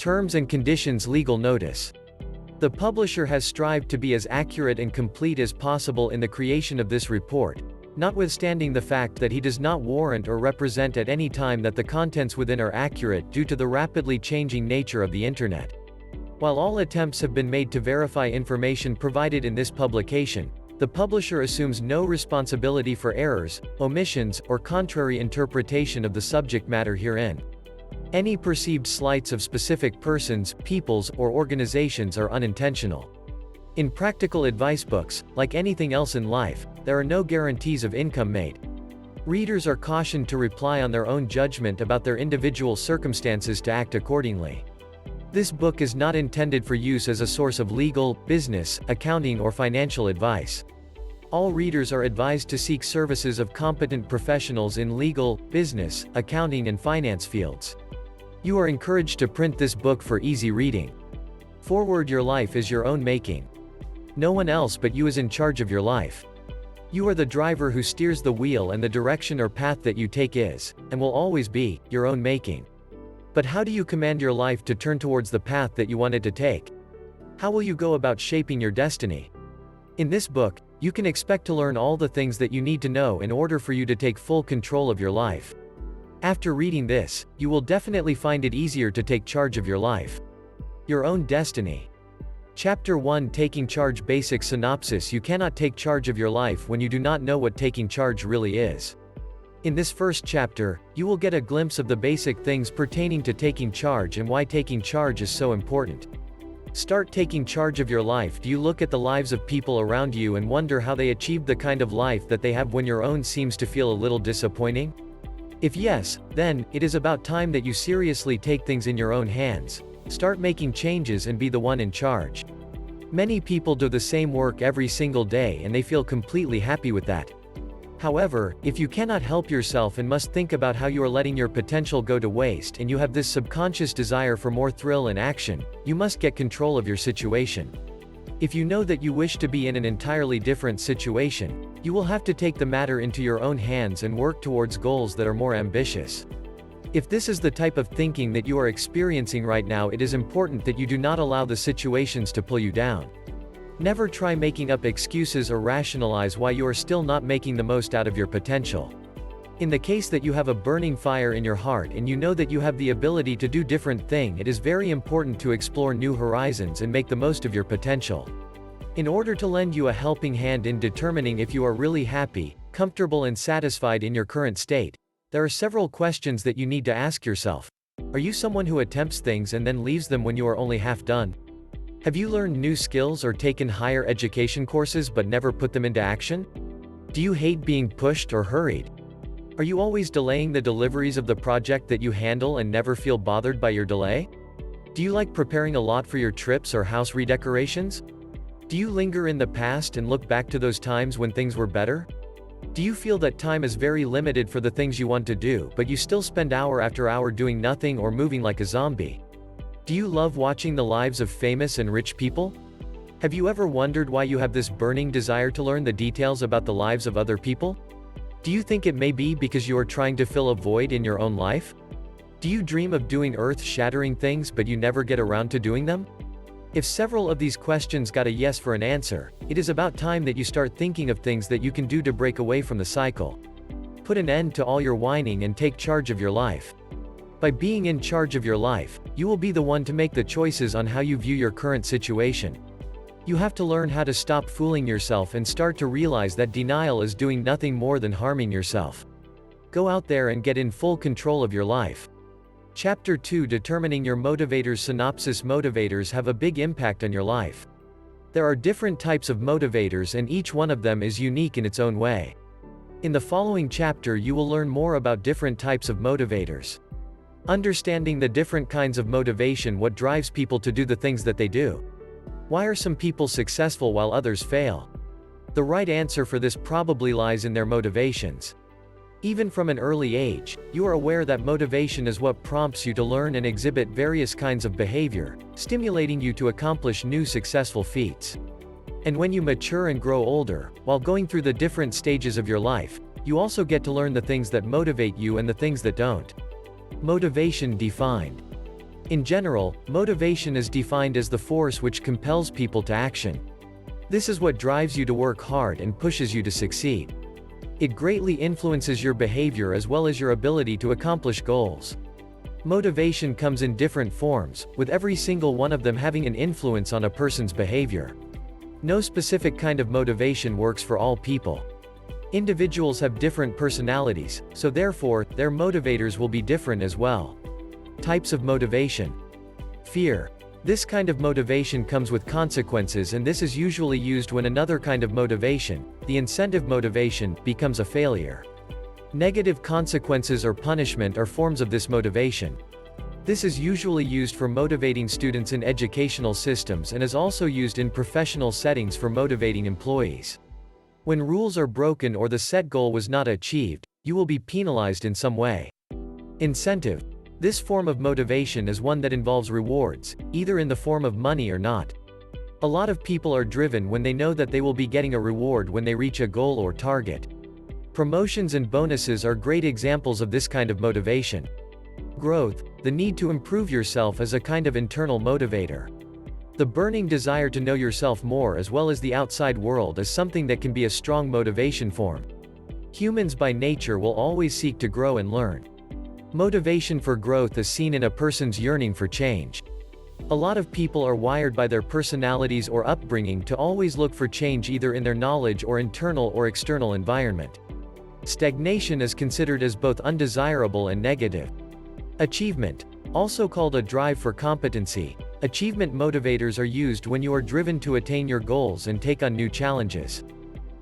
Terms and conditions legal notice. The publisher has strived to be as accurate and complete as possible in the creation of this report, notwithstanding the fact that he does not warrant or represent at any time that the contents within are accurate due to the rapidly changing nature of the Internet. While all attempts have been made to verify information provided in this publication, the publisher assumes no responsibility for errors, omissions, or contrary interpretation of the subject matter herein. Any perceived slights of specific persons, peoples, or organizations are unintentional. In practical advice books, like anything else in life, there are no guarantees of income made. Readers are cautioned to rely on their own judgment about their individual circumstances to act accordingly. This book is not intended for use as a source of legal, business, accounting, or financial advice. All readers are advised to seek services of competent professionals in legal, business, accounting, and finance fields. You are encouraged to print this book for easy reading. Forward: your life is your own making. No one else but you is in charge of your life. You are the driver who steers the wheel, and the direction or path that you take is, and will always be, your own making. But how do you command your life to turn towards the path that you want it to take? How will you go about shaping your destiny? In this book, you can expect to learn all the things that you need to know in order for you to take full control of your life. After reading this, you will definitely find it easier to take charge of your life. Your own destiny. Chapter 1: Taking Charge. Basic synopsis: you cannot take charge of your life when you do not know what taking charge really is. In this first chapter, you will get a glimpse of the basic things pertaining to taking charge and why taking charge is so important. Start taking charge of your life. Do you look at the lives of people around you and wonder how they achieved the kind of life that they have when your own seems to feel a little disappointing? If yes, then, it is about time that you seriously take things in your own hands, start making changes, and be the one in charge. Many people do the same work every single day and they feel completely happy with that. However, if you cannot help yourself and must think about how you are letting your potential go to waste, and you have this subconscious desire for more thrill and action, you must get control of your situation. If you know that you wish to be in an entirely different situation, you will have to take the matter into your own hands and work towards goals that are more ambitious. If this is the type of thinking that you are experiencing right now, it is important that you do not allow the situations to pull you down. Never try making up excuses or rationalize why you are still not making the most out of your potential. In the case that you have a burning fire in your heart and you know that you have the ability to do different thing, it is very important to explore new horizons and make the most of your potential. In order to lend you a helping hand in determining if you are really happy, comfortable, and satisfied in your current state, there are several questions that you need to ask yourself. Are you someone who attempts things and then leaves them when you are only half done? Have you learned new skills or taken higher education courses but never put them into action? Do you hate being pushed or hurried? Are you always delaying the deliveries of the project that you handle and never feel bothered by your delay? Do you like preparing a lot for your trips or house redecorations? Do you linger in the past and look back to those times when things were better? Do you feel that time is very limited for the things you want to do, but you still spend hour after hour doing nothing or moving like a zombie? Do you love watching the lives of famous and rich people? Have you ever wondered why you have this burning desire to learn the details about the lives of other people? Do you think it may be because you are trying to fill a void in your own life? Do you dream of doing earth-shattering things but you never get around to doing them? If several of these questions got a yes for an answer, it is about time that you start thinking of things that you can do to break away from the cycle. Put an end to all your whining and take charge of your life. By being in charge of your life, you will be the one to make the choices on how you view your current situation. You have to learn how to stop fooling yourself and start to realize that denial is doing nothing more than harming yourself. Go out there and get in full control of your life. Chapter 2: Determining Your Motivators. Synopsis: motivators have a big impact on your life. There are different types of motivators and each one of them is unique in its own way. In the following chapter you will learn more about different types of motivators. Understanding the different kinds of motivation: what drives people to do the things that they do? Why are some people successful while others fail? The right answer for this probably lies in their motivations. Even from an early age, you are aware that motivation is what prompts you to learn and exhibit various kinds of behavior, stimulating you to accomplish new successful feats. And when you mature and grow older, while going through the different stages of your life, you also get to learn the things that motivate you and the things that don't. Motivation defined. In general, motivation is defined as the force which compels people to action. This is what drives you to work hard and pushes you to succeed. It greatly influences your behavior as well as your ability to accomplish goals. Motivation comes in different forms, with every single one of them having an influence on a person's behavior. No specific kind of motivation works for all people. Individuals have different personalities, so therefore, their motivators will be different as well. Types of motivation. Fear. This kind of motivation comes with consequences, and this is usually used when another kind of motivation, the incentive motivation, becomes a failure. Negative consequences or punishment are forms of this motivation. This is usually used for motivating students in educational systems and is also used in professional settings for motivating employees. When rules are broken or the set goal was not achieved, you will be penalized in some way. Incentive. This form of motivation is one that involves rewards, either in the form of money or not. A lot of people are driven when they know that they will be getting a reward when they reach a goal or target. Promotions and bonuses are great examples of this kind of motivation. Growth. The need to improve yourself is a kind of internal motivator. The burning desire to know yourself more as well as the outside world is something that can be a strong motivation form. Humans by nature will always seek to grow and learn. Motivation for growth is seen in a person's yearning for change. A lot of people are wired by their personalities or upbringing to always look for change either in their knowledge or internal or external environment. Stagnation is considered as both undesirable and negative. Achievement. Also called a drive for competency, achievement motivators are used when you are driven to attain your goals and take on new challenges.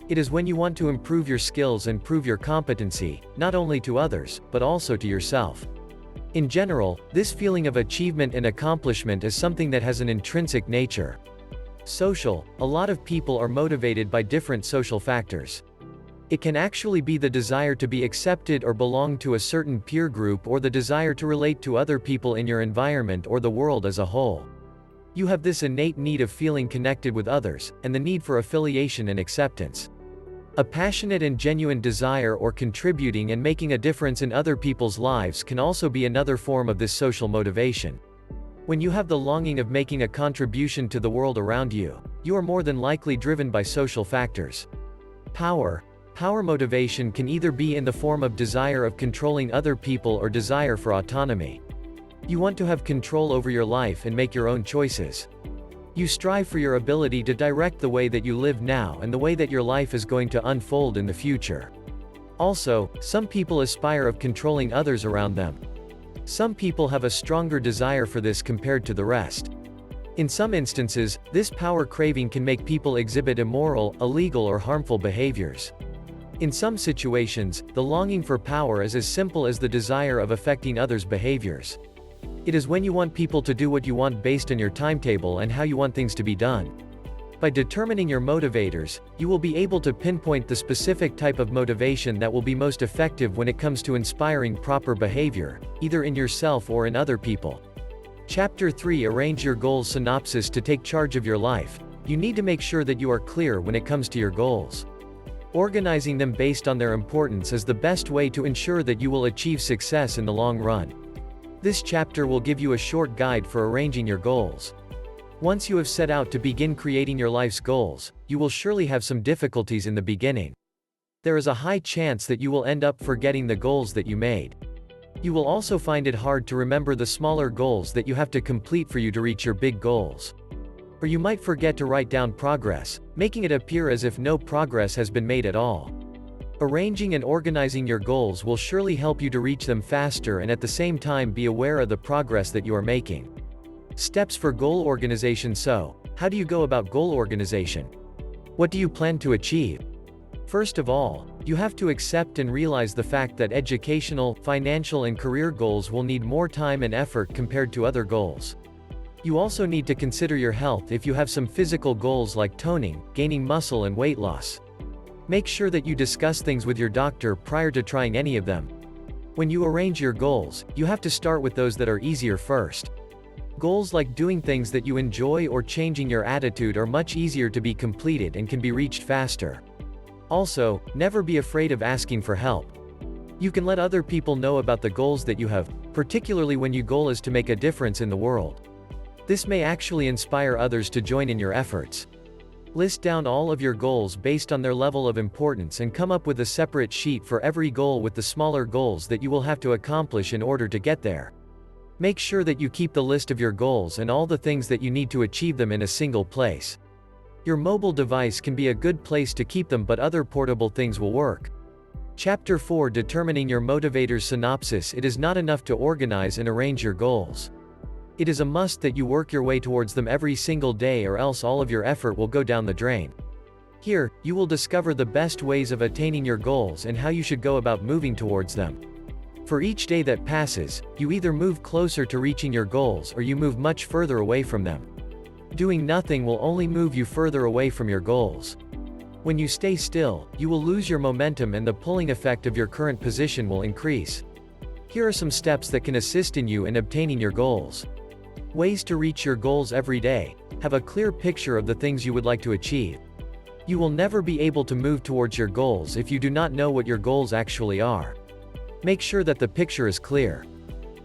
It is when you want to improve your skills and prove your competency, not only to others, but also to yourself. In general, this feeling of achievement and accomplishment is something that has an intrinsic nature. Social. A lot of people are motivated by different social factors. It can actually be the desire to be accepted or belong to a certain peer group or the desire to relate to other people in your environment or the world as a whole. You have this innate need of feeling connected with others, and the need for affiliation and acceptance. A passionate and genuine desire or contributing and making a difference in other people's lives can also be another form of this social motivation. When you have the longing of making a contribution to the world around you, you are more than likely driven by social factors. Power. Power motivation can either be in the form of desire of controlling other people or desire for autonomy. You want to have control over your life and make your own choices. You strive for your ability to direct the way that you live now and the way that your life is going to unfold in the future. Also, some people aspire of controlling others around them. Some people have a stronger desire for this compared to the rest. In some instances, this power craving can make people exhibit immoral, illegal or harmful behaviors. In some situations, the longing for power is as simple as the desire of affecting others' behaviors. It is when you want people to do what you want based on your timetable and how you want things to be done. By determining your motivators, you will be able to pinpoint the specific type of motivation that will be most effective when it comes to inspiring proper behavior, either in yourself or in other people. Chapter 3. Arrange your goals. Synopsis. To take charge of your life, you need to make sure that you are clear when it comes to your goals. Organizing them based on their importance is the best way to ensure that you will achieve success in the long run. This chapter will give you a short guide for arranging your goals. Once you have set out to begin creating your life's goals, you will surely have some difficulties in the beginning. There is a high chance that you will end up forgetting the goals that you made. You will also find it hard to remember the smaller goals that you have to complete for you to reach your big goals. Or you might forget to write down progress, making it appear as if no progress has been made at all. Arranging and organizing your goals will surely help you to reach them faster and at the same time be aware of the progress that you are making. Steps for goal organization. So, how do you go about goal organization? What do you plan to achieve? First of all, you have to accept and realize the fact that educational, financial and career goals will need more time and effort compared to other goals. You also need to consider your health if you have some physical goals like toning, gaining muscle and weight loss. Make sure that you discuss things with your doctor prior to trying any of them. When you arrange your goals, you have to start with those that are easier first. Goals like doing things that you enjoy or changing your attitude are much easier to be completed and can be reached faster. Also, never be afraid of asking for help. You can let other people know about the goals that you have particularly when your goal is to make a difference in the world. This may actually inspire others to join in your efforts. List down all of your goals based on their level of importance and come up with a separate sheet for every goal with the smaller goals that you will have to accomplish in order to get there. Make sure that you keep the list of your goals and all the things that you need to achieve them in a single place. Your mobile device can be a good place to keep them, but other portable things will work. Chapter 4: Determining your motivators. Synopsis: It is not enough to organize and arrange your goals. It is a must that you work your way towards them every single day, or else all of your effort will go down the drain. Here, you will discover the best ways of attaining your goals and how you should go about moving towards them. For each day that passes, you either move closer to reaching your goals or you move much further away from them. Doing nothing will only move you further away from your goals. When you stay still, you will lose your momentum and the pulling effect of your current position will increase. Here are some steps that can assist in you in obtaining your goals. Ways to reach your goals every day: have a clear picture of the things you would like to achieve. You will never be able to move towards your goals if you do not know what your goals actually are. Make sure that the picture is clear.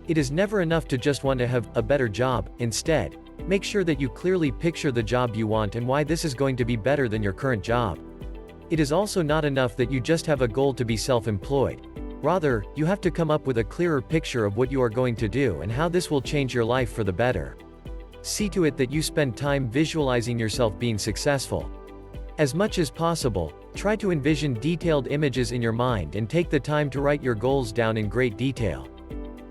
It is never enough to just want to have a better job. Instead, make sure that you clearly picture the job you want and why this is going to be better than your current job. It is also not enough that you just have a goal to be self-employed. Rather, you have to come up with a clearer picture of what you are going to do and how this will change your life for the better. See to it that you spend time visualizing yourself being successful. As much as possible, try to envision detailed images in your mind and take the time to write your goals down in great detail.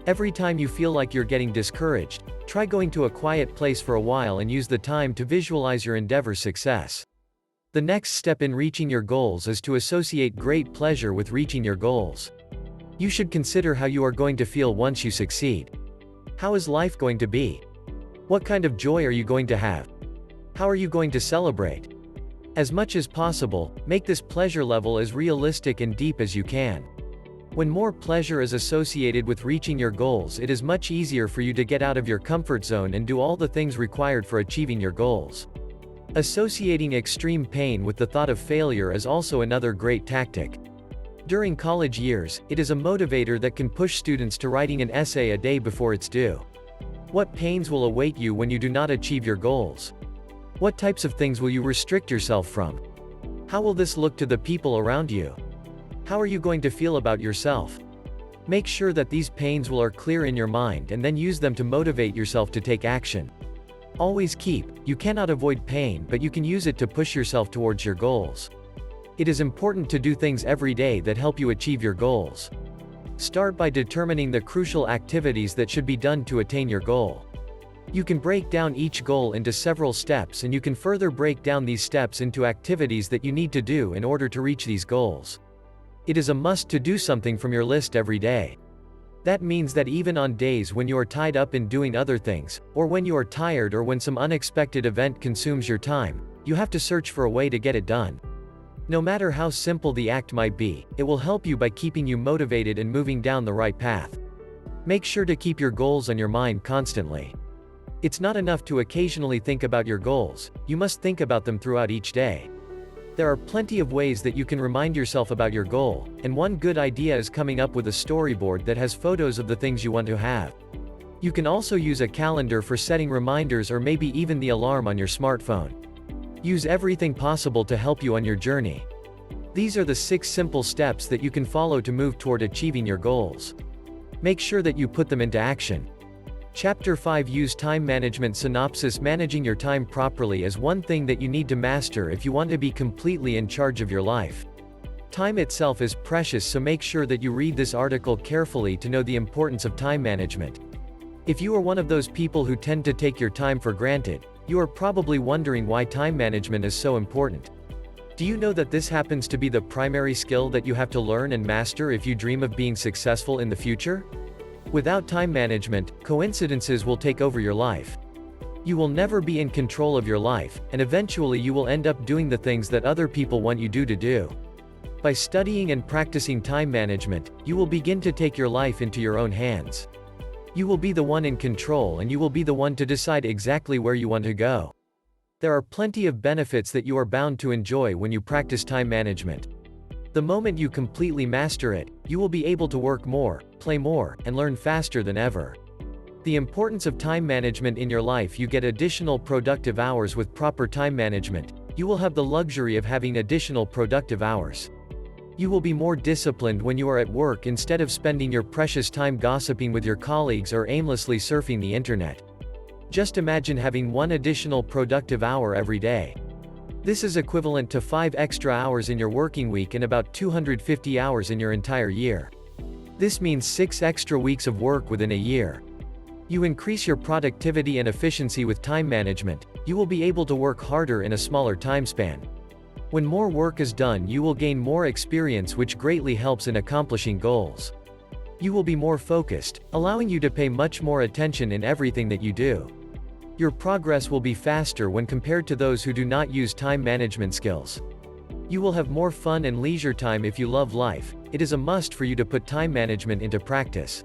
Every time you feel like you're getting discouraged, try going to a quiet place for a while and use the time to visualize your endeavor's success. The next step in reaching your goals is to associate great pleasure with reaching your goals. You should consider how you are going to feel once you succeed. How is life going to be? What kind of joy are you going to have? How are you going to celebrate? As much as possible, make this pleasure level as realistic and deep as you can. When more pleasure is associated with reaching your goals, it is much easier for you to get out of your comfort zone and do all the things required for achieving your goals. Associating extreme pain with the thought of failure is also another great tactic. During college years, it is a motivator that can push students to writing an essay a day before it's due. What pains will await you when you do not achieve your goals? What types of things will you restrict yourself from? How will this look to the people around you? How are you going to feel about yourself? Make sure that these pains are clear in your mind and then use them to motivate yourself to take action. Always keep, you cannot avoid pain, but you can use it to push yourself towards your goals. It is important to do things every day that help you achieve your goals. Start by determining the crucial activities that should be done to attain your goal. You can break down each goal into several steps, and you can further break down these steps into activities that you need to do in order to reach these goals. It is a must to do something from your list every day. That means that even on days when you are tied up in doing other things, or when you are tired, or when some unexpected event consumes your time, you have to search for a way to get it done. No matter how simple the act might be, it will help you by keeping you motivated and moving down the right path. Make sure to keep your goals on your mind constantly. It's not enough to occasionally think about your goals, you must think about them throughout each day. There are plenty of ways that you can remind yourself about your goal, and one good idea is coming up with a storyboard that has photos of the things you want to have. You can also use a calendar for setting reminders, or maybe even the alarm on your smartphone. Use everything possible to help you on your journey. These are the 6 simple steps that you can follow to move toward achieving your goals. Make sure that you put them into action. Chapter 5: Use time management. Synopsis: Managing your time properly is one thing that you need to master if you want to be completely in charge of your life. Time itself is precious, so make sure that you read this article carefully to know the importance of time management. If you are one of those people who tend to take your time for granted, you are probably wondering why time management is so important. Do you know that this happens to be the primary skill that you have to learn and master if you dream of being successful in the future? Without time management, coincidences will take over your life. You will never be in control of your life, and eventually you will end up doing the things that other people want you to do. By studying and practicing time management, you will begin to take your life into your own hands. You will be the one in control, and you will be the one to decide exactly where you want to go. There are plenty of benefits that you are bound to enjoy when you practice time management. The moment you completely master it, you will be able to work more, play more, and learn faster than ever. The importance of time management in your life. You get additional productive hours with proper time management. You will have the luxury of having additional productive hours. You will be more disciplined when you are at work instead of spending your precious time gossiping with your colleagues or aimlessly surfing the internet. Just imagine having one additional productive hour every day. This is equivalent to 5 extra hours in your working week and about 250 hours in your entire year. This means 6 extra weeks of work within a year. You increase your productivity and efficiency with time management. You will be able to work harder in a smaller time span. When more work is done, you will gain more experience, which greatly helps in accomplishing goals. You will be more focused, allowing you to pay much more attention in everything that you do. Your progress will be faster when compared to those who do not use time management skills. You will have more fun and leisure time. If you love life, it is a must for you to put time management into practice.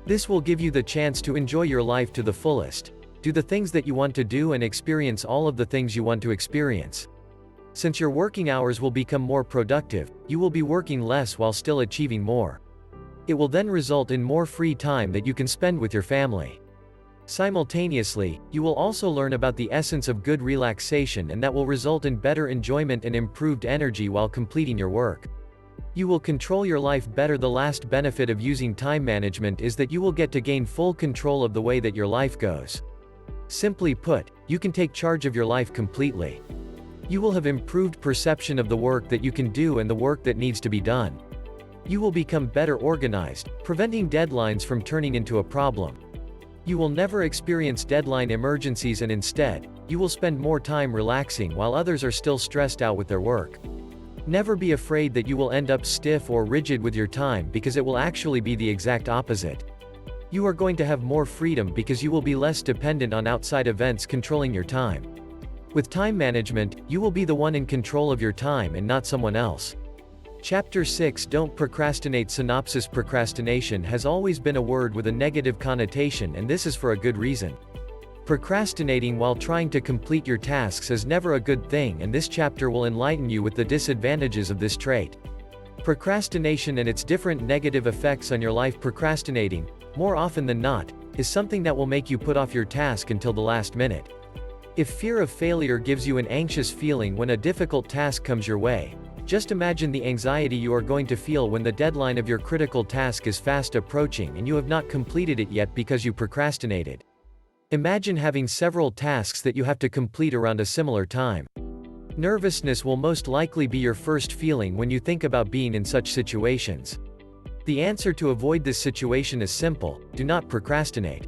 This will give you the chance to enjoy your life to the fullest, do the things that you want to do, and experience all of the things you want to experience. Since your working hours will become more productive, you will be working less while still achieving more. It will then result in more free time that you can spend with your family. Simultaneously, you will also learn about the essence of good relaxation, and that will result in better enjoyment and improved energy while completing your work. You will control your life better. The last benefit of using time management is that you will get to gain full control of the way that your life goes. Simply put, you can take charge of your life completely. You will have improved perception of the work that you can do and the work that needs to be done. You will become better organized, preventing deadlines from turning into a problem. You will never experience deadline emergencies, and instead, you will spend more time relaxing while others are still stressed out with their work. Never be afraid that you will end up stiff or rigid with your time, because it will actually be the exact opposite. You are going to have more freedom because you will be less dependent on outside events controlling your time. With time management, you will be the one in control of your time and not someone else. Chapter 6. Don't procrastinate. Synopsis. Procrastination has always been a word with a negative connotation, and this is for a good reason. Procrastinating while trying to complete your tasks is never a good thing, and this chapter will enlighten you with the disadvantages of this trait. Procrastination and its different negative effects on your life. Procrastinating, more often than not, is something that will make you put off your task until the last minute. If fear of failure gives you an anxious feeling when a difficult task comes your way, just imagine the anxiety you are going to feel when the deadline of your critical task is fast approaching and you have not completed it yet because you procrastinated. Imagine having several tasks that you have to complete around a similar time. Nervousness will most likely be your first feeling when you think about being in such situations. The answer to avoid this situation is simple: do not procrastinate.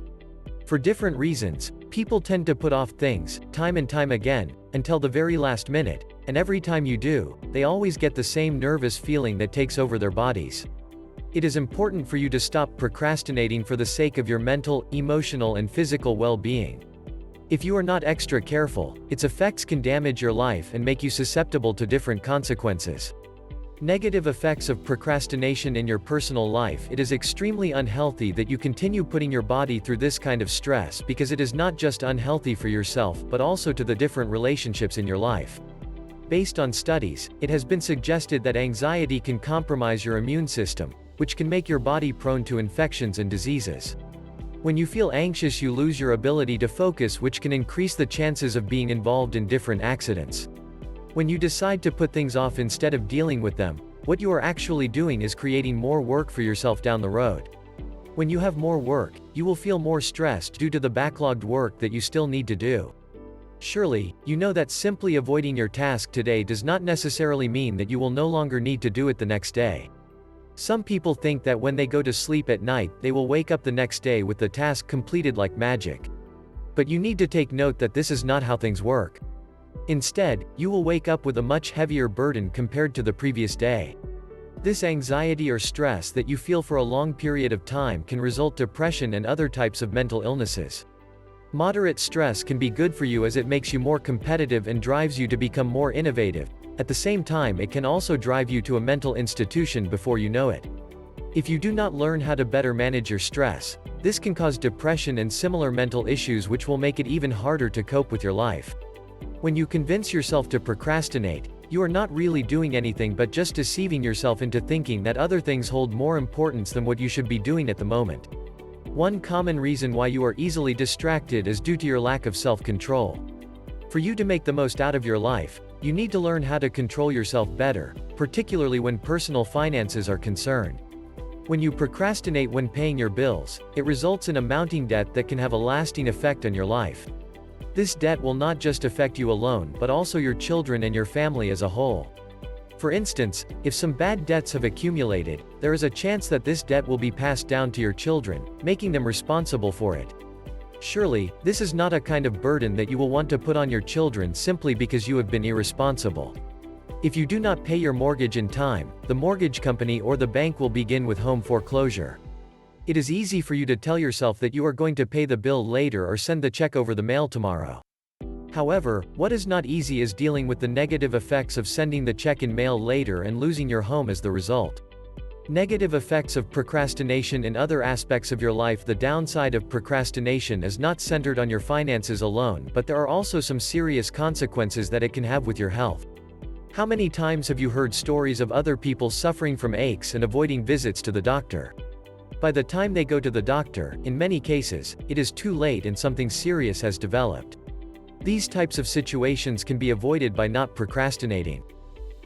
For different reasons, people tend to put off things, time and time again, until the very last minute, and every time you do, they always get the same nervous feeling that takes over their bodies. It is important for you to stop procrastinating for the sake of your mental, emotional, and physical well-being. If you are not extra careful, its effects can damage your life and make you susceptible to different consequences. Negative effects of procrastination in your personal life. It is extremely unhealthy that you continue putting your body through this kind of stress, because it is not just unhealthy for yourself but also to the different relationships in your life. Based on studies, it has been suggested that anxiety can compromise your immune system, which can make your body prone to infections and diseases. When you feel anxious, you lose your ability to focus, which can increase the chances of being involved in different accidents. When you decide to put things off instead of dealing with them, what you are actually doing is creating more work for yourself down the road. When you have more work, you will feel more stressed due to the backlogged work that you still need to do. Surely, you know that simply avoiding your task today does not necessarily mean that you will no longer need to do it the next day. Some people think that when they go to sleep at night, they will wake up the next day with the task completed like magic. But you need to take note that this is not how things work. Instead, you will wake up with a much heavier burden compared to the previous day. This anxiety or stress that you feel for a long period of time can result in depression and other types of mental illnesses. Moderate stress can be good for you as it makes you more competitive and drives you to become more innovative. At the same time, it can also drive you to a mental institution before you know it. If you do not learn how to better manage your stress, this can cause depression and similar mental issues, which will make it even harder to cope with your life. When you convince yourself to procrastinate, You are not really doing anything but just deceiving yourself into thinking that other things hold more importance than what you should be doing at the moment. One common reason why you are easily distracted is due to your lack of self-control. For you to make the most out of your life, you need to learn how to control yourself better, particularly when personal finances are concerned. When you procrastinate when paying your bills, it results in a mounting debt that can have a lasting effect on your life. This debt will not just affect you alone but also your children and your family as a whole. For instance, if some bad debts have accumulated, there is a chance that this debt will be passed down to your children, making them responsible for it. Surely, this is not a kind of burden that you will want to put on your children simply because you have been irresponsible. If you do not pay your mortgage in time, the mortgage company or the bank will begin with home foreclosure. It is easy for you to tell yourself that you are going to pay the bill later or send the check over the mail tomorrow. However, what is not easy is dealing with the negative effects of sending the check in mail later and losing your home as the result. Negative effects of procrastination in other aspects of your life. The downside of procrastination is not centered on your finances alone, but there are also some serious consequences that it can have with your health. How many times have you heard stories of other people suffering from aches and avoiding visits to the doctor? By the time they go to the doctor, in many cases, it is too late and something serious has developed. These types of situations can be avoided by not procrastinating.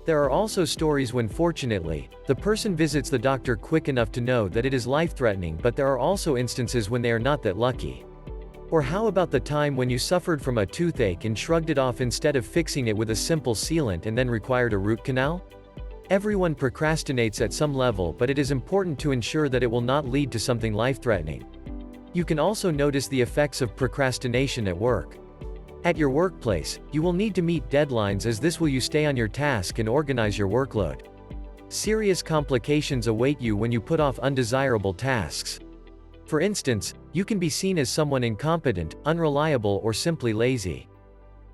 There are also stories when, fortunately, the person visits the doctor quick enough to know that it is life-threatening, but there are also instances when they are not that lucky. Or how about the time when you suffered from a toothache and shrugged it off instead of fixing it with a simple sealant and then required a root canal? Everyone procrastinates at some level, but it is important to ensure that it will not lead to something life-threatening. You can also notice the effects of procrastination at work. At your workplace, you will need to meet deadlines, as this will you stay on your task and organize your workload. Serious complications await you when you put off undesirable tasks. For instance, you can be seen as someone incompetent, unreliable, or simply lazy.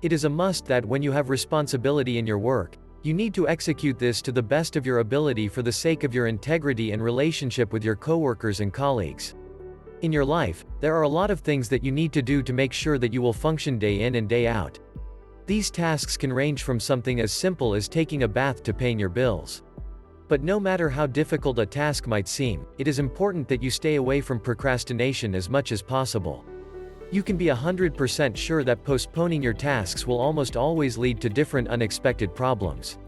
It is a must that when you have responsibility in your work, you need to execute this to the best of your ability for the sake of your integrity and relationship with your coworkers and colleagues. In your life, there are a lot of things that you need to do to make sure that you will function day in and day out. These tasks can range from something as simple as taking a bath to paying your bills. But no matter how difficult a task might seem, it is important that you stay away from procrastination as much as possible. You can be 100% sure that postponing your tasks will almost always lead to different unexpected problems.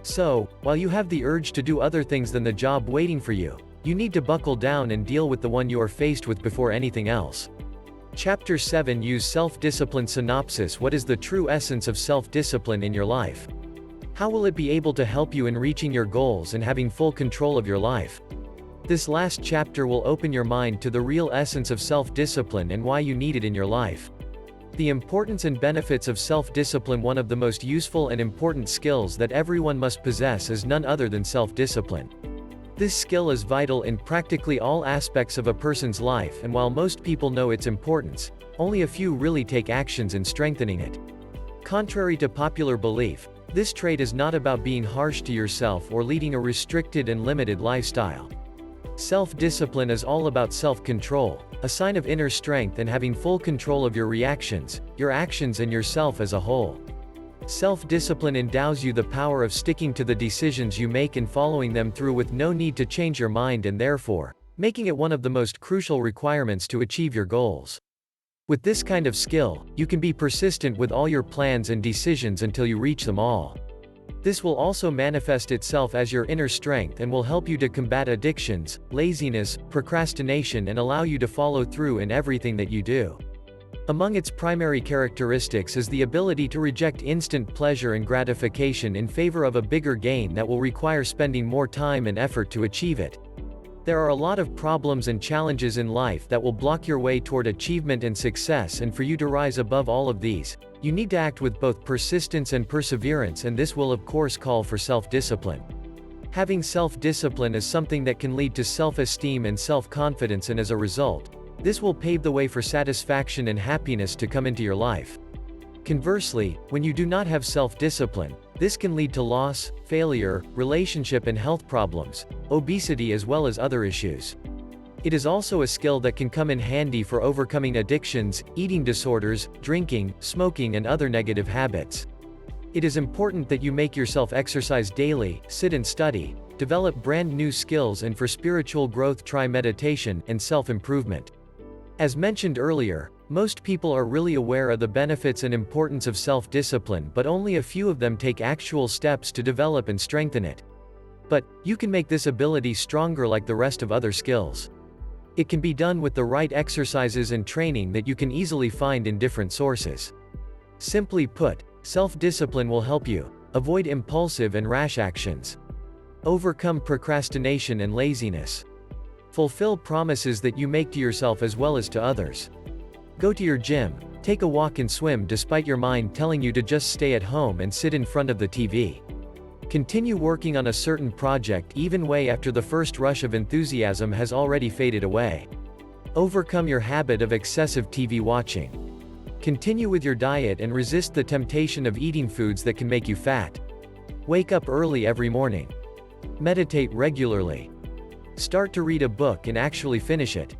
So, while you have the urge to do other things than the job waiting for you, you need to buckle down and deal with the one you are faced with before anything else. Chapter 7. Use self-discipline. Synopsis. What is the true essence of self-discipline in your life? How will it be able to help you in reaching your goals and having full control of your life? This last chapter will open your mind to the real essence of self-discipline and why you need it in your life. The importance and benefits of self-discipline. One of the most useful and important skills that everyone must possess is none other than self-discipline. This skill is vital in practically all aspects of a person's life, and while most people know its importance, only a few really take actions in strengthening it. Contrary to popular belief, this trait is not about being harsh to yourself or leading a restricted and limited lifestyle. Self-discipline is all about self-control, a sign of inner strength and having full control of your reactions, your actions, and yourself as a whole. Self-discipline endows you the power of sticking to the decisions you make and following them through with no need to change your mind, and therefore, making it one of the most crucial requirements to achieve your goals. With this kind of skill, you can be persistent with all your plans and decisions until you reach them all. This will also manifest itself as your inner strength and will help you to combat addictions, laziness, procrastination, and allow you to follow through in everything that you do. Among its primary characteristics is the ability to reject instant pleasure and gratification in favor of a bigger gain that will require spending more time and effort to achieve it. There are a lot of problems and challenges in life that will block your way toward achievement and success, and for you to rise above all of these, you need to act with both persistence and perseverance, and this will of course call for self-discipline. Having self-discipline is something that can lead to self-esteem and self-confidence, and as a result, this will pave the way for satisfaction and happiness to come into your life. Conversely, when you do not have self-discipline, this can lead to loss, failure, relationship and health problems, obesity, as well as other issues. It is also a skill that can come in handy for overcoming addictions, eating disorders, drinking, smoking, and other negative habits. It is important that you make yourself exercise daily, sit and study, develop brand new skills, and for spiritual growth try meditation and self-improvement. As mentioned earlier, most people are really aware of the benefits and importance of self-discipline, but only a few of them take actual steps to develop and strengthen it. But, you can make this ability stronger like the rest of other skills. It can be done with the right exercises and training that you can easily find in different sources. Simply put, self-discipline will help you avoid impulsive and rash actions, overcome procrastination and laziness, fulfill promises that you make to yourself as well as to others, go to your gym, take a walk and swim despite your mind telling you to just stay at home and sit in front of the TV. Continue working on a certain project even way after the first rush of enthusiasm has already faded away. Overcome your habit of excessive TV watching. Continue with your diet and resist the temptation of eating foods that can make you fat. Wake up early every morning. Meditate regularly. Start to read a book and actually finish it.